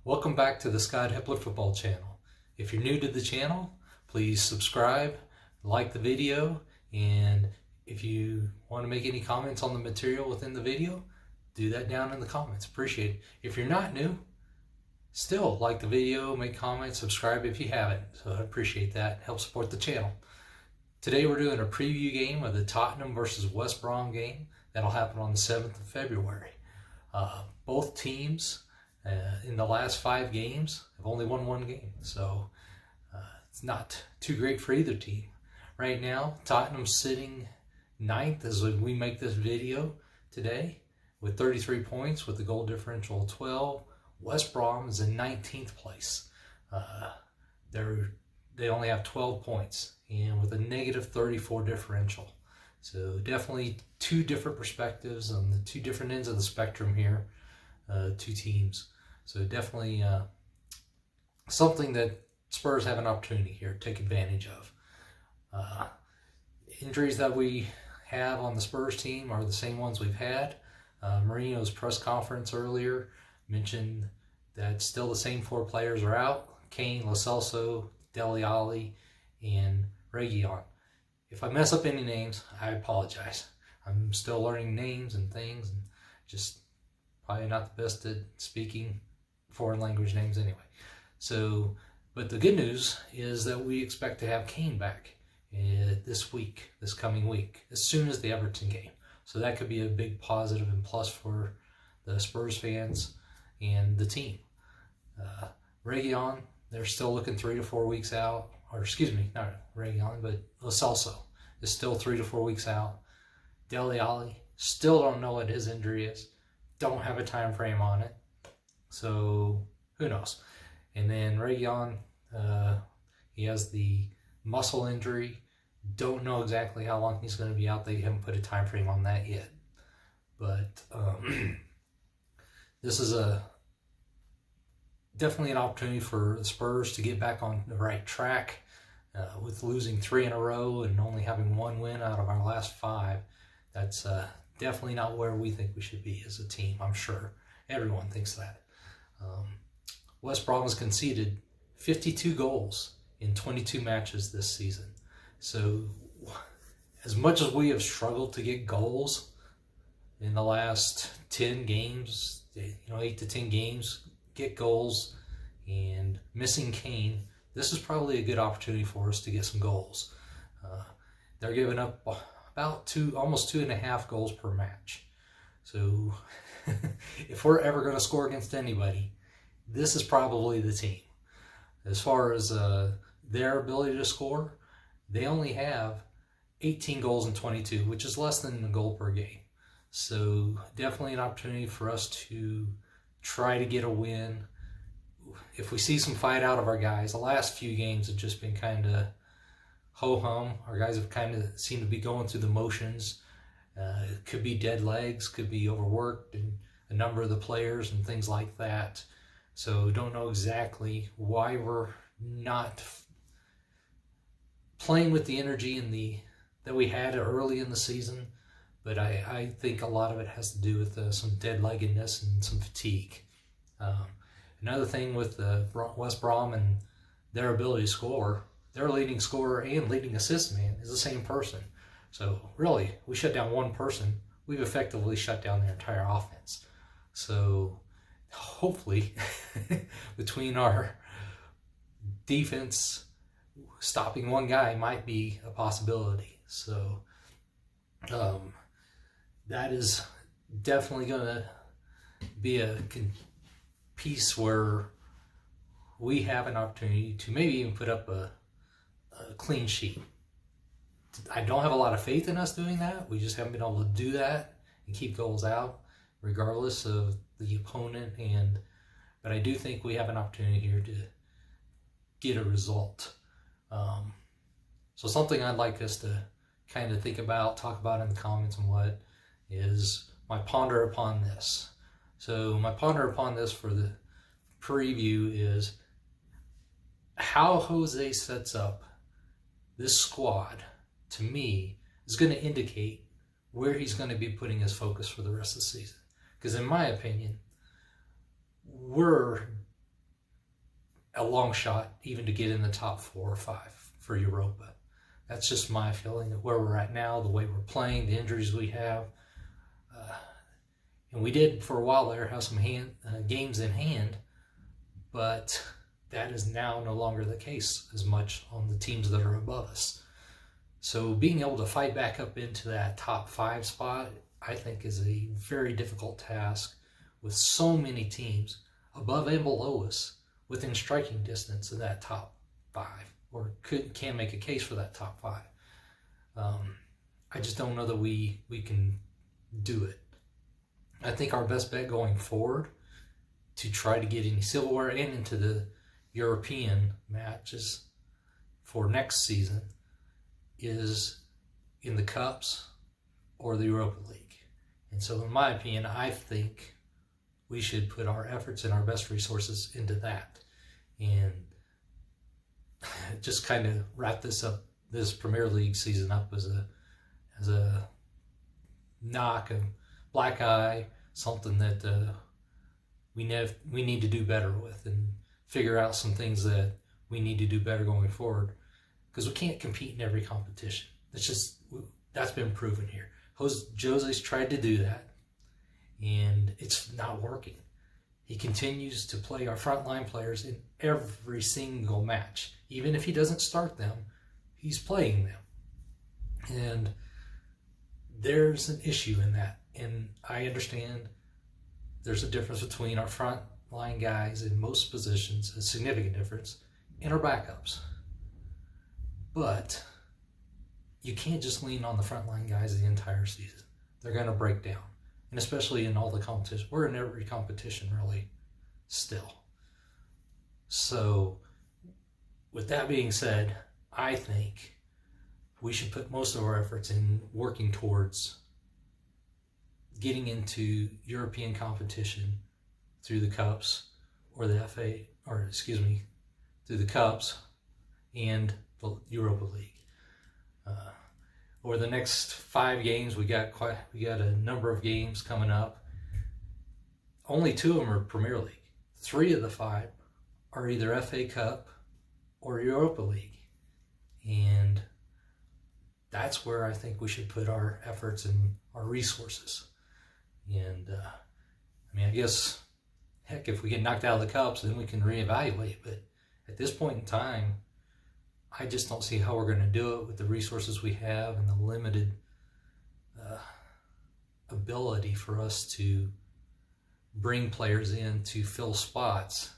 Welcome back to the Hepler football channel. If you're new to the channel, please subscribe, like the video, and if you want to make any comments on the material within the video, do that down in the comments. Appreciate it. If you're not new, still like the video, make comments, subscribe if you haven't. So I appreciate that. Help support the channel. Today we're doing a preview game of the Tottenham versus West Brom game. That'll happen on the 7th of February. Both teams in the last 5 games have only won 1 game. So it's not too great for either team. Right now, Tottenham's sitting 9th as we make this video today with 33 points with the goal differential of 12. West Brom is in 19th place. They only have 12 points and with a negative 34 differential. So definitely 2 different perspectives on the 2 different ends of the spectrum here, 2 teams. So definitely something that Spurs have an opportunity here to take advantage of. Injuries that we have on the Spurs team are the same ones we've had. Mourinho's press conference earlier mentioned that still the same 4 players are out: Kane, Lo Celso, Dele Alli, and Reguilon. If I mess up any names, I apologize. I'm still learning names and things, and just probably not the best at speaking foreign language names anyway. So, but the good news is that we expect to have Kane back this coming week, as soon as the Everton game. So that could be a big positive and plus for the Spurs fans and the team. Reguilon, they're still looking 3 to 4 weeks out. Or excuse me, not Reguilon, but Lo Celso is still 3 to 4 weeks out. Dele Alli, still don't know what his injury is. Don't have a time frame on it. So who knows? And then Reguilon, he has the muscle injury. Don't know exactly how long he's going to be out. They haven't put a time frame on that yet. But this is definitely an opportunity for the Spurs to get back on the right track. With losing 3 in a row and only having 1 win out of our last 5, that's definitely not where we think we should be as a team. I'm sure everyone thinks that. West Brom has conceded 52 goals in 22 matches this season. So as much as we have struggled to get goals in the last 10 games, 8 to 10 games, get goals, and missing Kane, this is probably a good opportunity for us to get some goals. They're giving up about almost 2.5 goals per match. So if we're ever going to score against anybody, this is probably the team. As far as their ability to score, they only have 18 goals in 22, which is less than a goal per game. So definitely an opportunity for us to try to get a win. If we see some fight out of our guys, the last few games have just been kind of ho-hum. Our guys have kind of seemed to be going through the motions. It could be dead legs, could be overworked, and a number of the players and things like that. So don't know exactly why we're not playing with the energy that we had early in the season. But I think a lot of it has to do with some dead-leggedness and some fatigue. Another thing with West Brom and their ability to score, their leading scorer and leading assist man is the same person. So really, we shut down one person, we've effectively shut down their entire offense. So hopefully, between our defense, stopping one guy might be a possibility. So that is definitely going to be a piece where we have an opportunity to maybe even put up a clean sheet. I don't have a lot of faith in us doing that. We just haven't been able to do that and keep goals out regardless of the opponent. But I do think we have an opportunity here to get a result. So something I'd like us to kind of think about, talk about in the comments, and what is my ponder upon this. So my ponder upon this for the preview is how Jose sets up this squad, to me, is going to indicate where he's going to be putting his focus for the rest of the season. Because in my opinion, we're a long shot even to get in the top 4 or 5 for Europa. That's just my feeling of where we're at now, the way we're playing, the injuries we have. And we did, for a while there, have some games in hand, but that is now no longer the case as much on the teams that are above us. So being able to fight back up into that top 5 spot, I think, is a very difficult task with so many teams above and below us within striking distance of that top 5, or can make a case for that top 5. I just don't know that we can do it. I think our best bet going forward to try to get any silverware and into the European matches for next season is in the Cups or the Europa League. And so in my opinion, I think we should put our efforts and our best resources into that. And just kind of wrap this Premier League season up as a knock, a black eye, something that we need to do better with, and figure out some things that we need to do better going forward, because we can't compete in every competition. That's been proven here. Jose's tried to do that, and it's not working. He continues to play our frontline players in every single match. Even if he doesn't start them, he's playing them. And there's an issue in that. And I understand there's a difference between our frontline guys in most positions, a significant difference, and our backups. But you can't just lean on the frontline guys the entire season. They're going to break down. And especially in all the competition. We're in every competition, really, still. So, with that being said, I think we should put most of our efforts in working towards getting into European competition through the Cups or the through the Cups and the Europa League. Over the next 5 games, we got a number of games coming up. Only 2 of them are Premier League. 3 of the 5 are either FA Cup or Europa League. And that's where I think we should put our efforts and our resources. And I guess, heck, if we get knocked out of the Cups, then we can reevaluate. But at this point in time, I just don't see how we're going to do it with the resources we have and the limited ability for us to bring players in to fill spots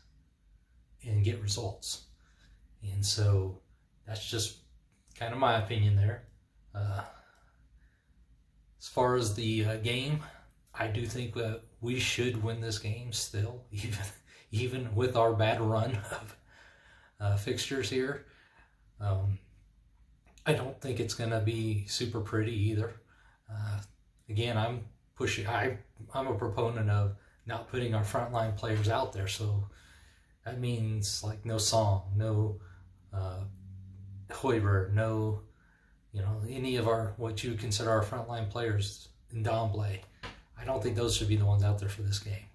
and get results. And so that's just kind of my opinion there. As far as the game, I do think that we should win this game still, even with our bad run of fixtures here. I don't think it's going to be super pretty either. Again, I'm a proponent of not putting our frontline players out there. So that means like no Song, no Hepler, no, any of what you consider our frontline players in Domblay. I don't think those should be the ones out there for this game.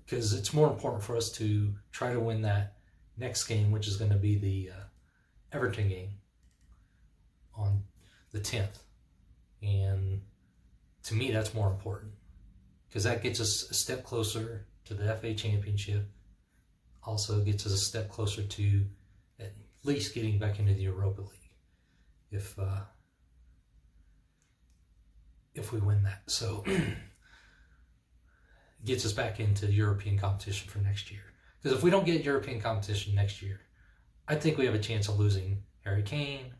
Because it's more important for us to try to win that next game, which is going to be the Everton game on the 10th. And to me, that's more important, because that gets us a step closer to the FA Championship. Also gets us a step closer to at least getting back into the Europa League if we win that. So gets us back into European competition for next year. Because if we don't get European competition next year, I think we have a chance of losing Harry Kane,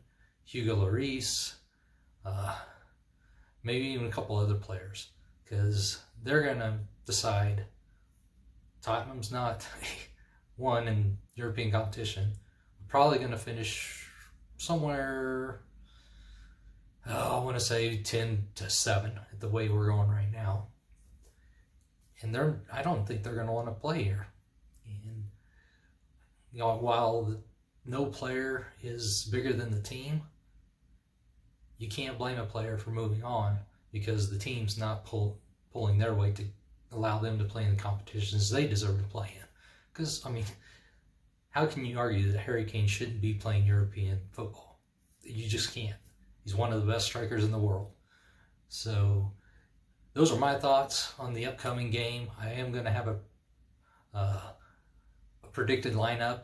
Hugo Lloris, maybe even a couple other players, because they're going to decide Tottenham's not won in European competition. We're probably going to finish somewhere, I want to say 10-7 at the way we're going right now. And I don't think they're going to want to play here. And while no player is bigger than the team, you can't blame a player for moving on because the team's not pulling their weight to allow them to play in the competitions they deserve to play in. Because, how can you argue that Harry Kane shouldn't be playing European football? You just can't. He's one of the best strikers in the world. So those are my thoughts on the upcoming game. I am going to have a predicted lineup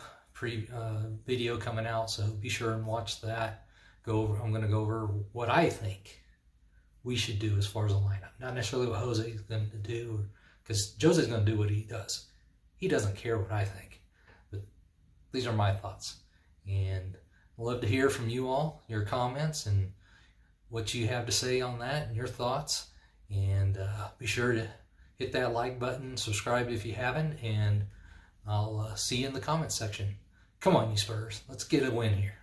video coming out, so be sure and watch that. I'm going to go over what I think we should do as far as a lineup. Not necessarily what Jose's going to do, because Jose's going to do what he does. He doesn't care what I think. But these are my thoughts. And I'd love to hear from you all, your comments, and what you have to say on that, and your thoughts. And be sure to hit that like button, subscribe if you haven't, and I'll see you in the comments section. Come on, you Spurs. Let's get a win here.